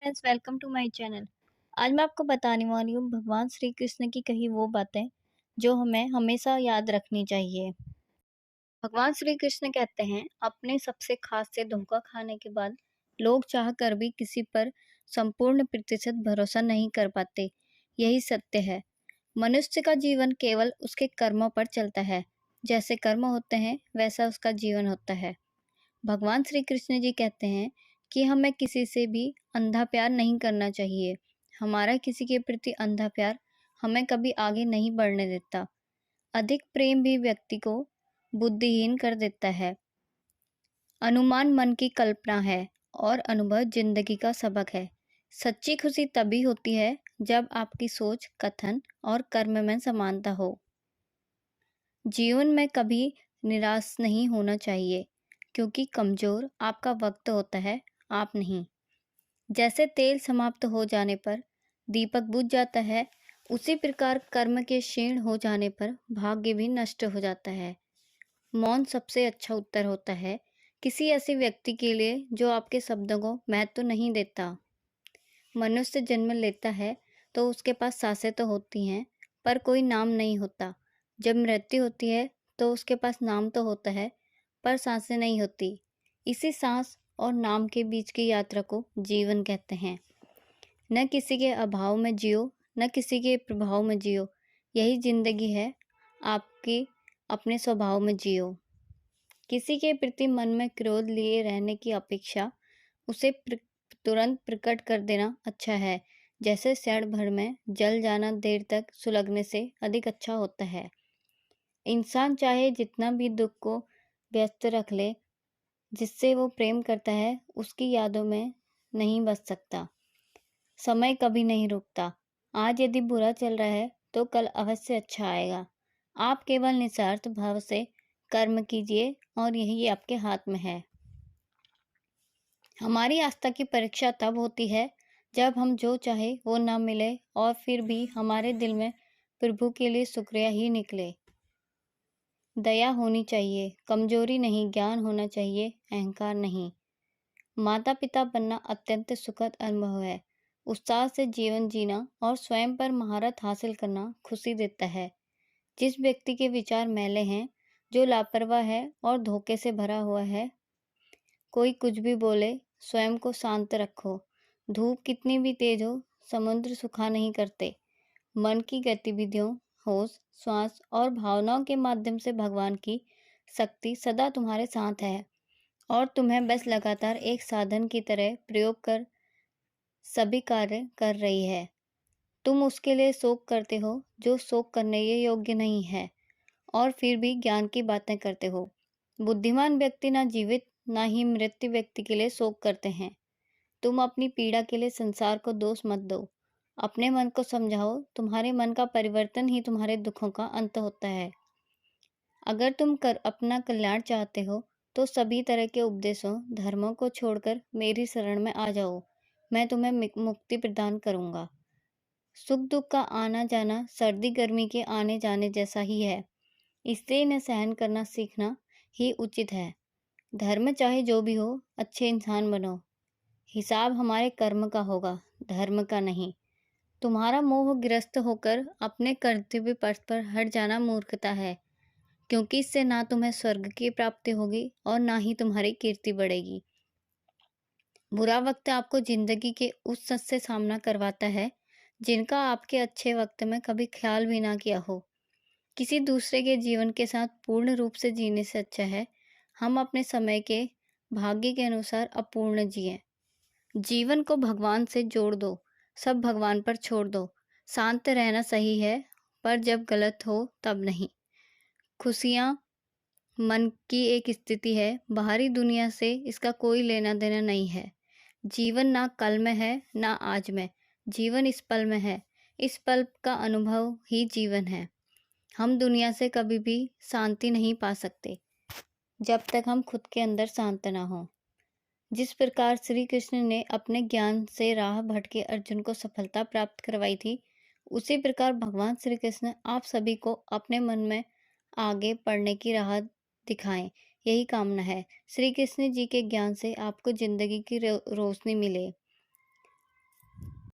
Friends, welcome to my channel. आज मैं आपको बताने वाली हूँ भगवान श्री कृष्ण की कही वो बातें जो हमें हमेशा याद रखनी चाहिए। भगवान श्री कृष्ण कहते हैं, अपने सबसे खास से धोखा खाने के बाद लोग चाह कर भी किसी पर संपूर्ण प्रतिशत भरोसा नहीं कर पाते। यही सत्य है। मनुष्य का जीवन केवल उसके कर्मों पर चलता है। जैसे कर्म होते हैं वैसा उसका जीवन होता है। भगवान श्री कृष्ण जी कहते हैं कि हमें किसी से भी अंधा प्यार नहीं करना चाहिए। हमारा किसी के प्रति अंधा प्यार हमें कभी आगे नहीं बढ़ने देता। अधिक प्रेम भी व्यक्ति को बुद्धिहीन कर देता है। अनुमान मन की कल्पना है और अनुभव जिंदगी का सबक है। सच्ची खुशी तभी होती है जब आपकी सोच, कथन और कर्म में समानता हो। जीवन में कभी निराश नहीं होना चाहिए, क्योंकि कमजोर आपका वक्त होता है, आप नहीं। जैसे तेल समाप्त हो जाने पर दीपक बुझ जाता है, उसी प्रकार कर्म के क्षीण हो जाने पर भाग्य भी नष्ट हो जाता है। मौन सबसे अच्छा उत्तर होता है किसी ऐसे व्यक्ति के लिए जो आपके शब्दों को महत्व नहीं देता। मनुष्य जन्म लेता है तो उसके पास सांसें तो होती हैं, पर कोई नाम नहीं होता। जब मृत्यु होती है तो उसके पास नाम तो होता है, पर सांसें नहीं होती। इसी सांस और नाम के बीच की यात्रा को जीवन कहते हैं। न किसी के अभाव में जियो, न किसी के प्रभाव में जियो। यही जिंदगी है, आपकी अपने स्वभाव में जियो। किसी के प्रति मन में क्रोध लिए रहने की अपेक्षा उसे तुरंत प्रकट कर देना अच्छा है। जैसे क्षण भर में जल जाना देर तक सुलगने से अधिक अच्छा होता है। इंसान चाहे जितना भी दुख को व्यस्त रख ले, जिससे वो प्रेम करता है उसकी यादों में नहीं बच सकता। समय कभी नहीं रुकता। आज यदि बुरा चल रहा है तो कल अवश्य अच्छा आएगा। आप केवल निस्वार्थ भाव से कर्म कीजिए और यही आपके हाथ में है। हमारी आस्था की परीक्षा तब होती है जब हम जो चाहे वो ना मिले और फिर भी हमारे दिल में प्रभु के लिए शुक्रिया ही निकले। दया होनी चाहिए, कमजोरी नहीं, ज्ञान होना चाहिए, अहंकार नहीं। माता पिता बनना अत्यंत सुखद अनुभव है। उत्साह से जीवन जीना और स्वयं पर महारत हासिल करना खुशी देता है। जिस व्यक्ति के विचार मैले हैं, जो लापरवाह है और धोखे से भरा हुआ है, कोई कुछ भी बोले, स्वयं को शांत रखो। धूप कितनी भी तेज हो, समुद्र सुखा नहीं करते। मन की गतिविधियों, होश, श्वास और भावनाओं के माध्यम से भगवान की शक्ति सदा तुम्हारे साथ है और तुम्हें बस लगातार एक साधन की तरह प्रयोग कर सभी कार्य कर रही है। तुम उसके लिए शोक करते हो जो शोक करने के योग्य नहीं है और फिर भी ज्ञान की बातें करते हो। बुद्धिमान व्यक्ति ना जीवित ना ही मृत्यु व्यक्ति के लिए शोक करते हैं। तुम अपनी पीड़ा के लिए संसार को दोष मत दो। अपने मन को समझाओ, तुम्हारे मन का परिवर्तन ही तुम्हारे दुखों का अंत होता है। अगर तुम अपना कल्याण चाहते हो तो सभी तरह के उपदेशों, धर्मों को छोड़कर मेरी शरण में आ जाओ। मैं तुम्हें मुक्ति प्रदान करूंगा। सुख दुख का आना जाना सर्दी गर्मी के आने जाने जैसा ही है। इससे इन्हें सहन करना सीखना ही उचित है। धर्म चाहे जो भी हो, अच्छे इंसान बनो। हिसाब हमारे कर्म का होगा, धर्म का नहीं। तुम्हारा मोह ग्रस्त होकर अपने कर्तव्य पथ पर हट जाना मूर्खता है, क्योंकि इससे ना तुम्हें स्वर्ग की प्राप्ति होगी और ना ही तुम्हारी कीर्ति बढ़ेगी। बुरा वक्त आपको जिंदगी के उस सच से सामना करवाता है जिनका आपके अच्छे वक्त में कभी ख्याल भी ना किया हो। किसी दूसरे के जीवन के साथ पूर्ण रूप से जीने से अच्छा है हम अपने समय के भाग्य के अनुसार अपूर्ण जिएं। जीवन को भगवान से जोड़ दो, सब भगवान पर छोड़ दो। शांत रहना सही है, पर जब गलत हो तब नहीं। खुशियाँ मन की एक स्थिति है, बाहरी दुनिया से इसका कोई लेना देना नहीं है। जीवन ना कल में है ना आज में, जीवन इस पल में है। इस पल का अनुभव ही जीवन है। हम दुनिया से कभी भी शांति नहीं पा सकते जब तक हम खुद के अंदर शांत ना हो। जिस प्रकार श्री कृष्ण ने अपने ज्ञान से राह भटके अर्जुन को सफलता प्राप्त करवाई थी, उसी प्रकार भगवान श्री कृष्ण आप सभी को अपने मन में आगे बढ़ने की राह दिखाएं। यही कामना है। श्री कृष्ण जी के ज्ञान से आपको जिंदगी की रोशनी मिले।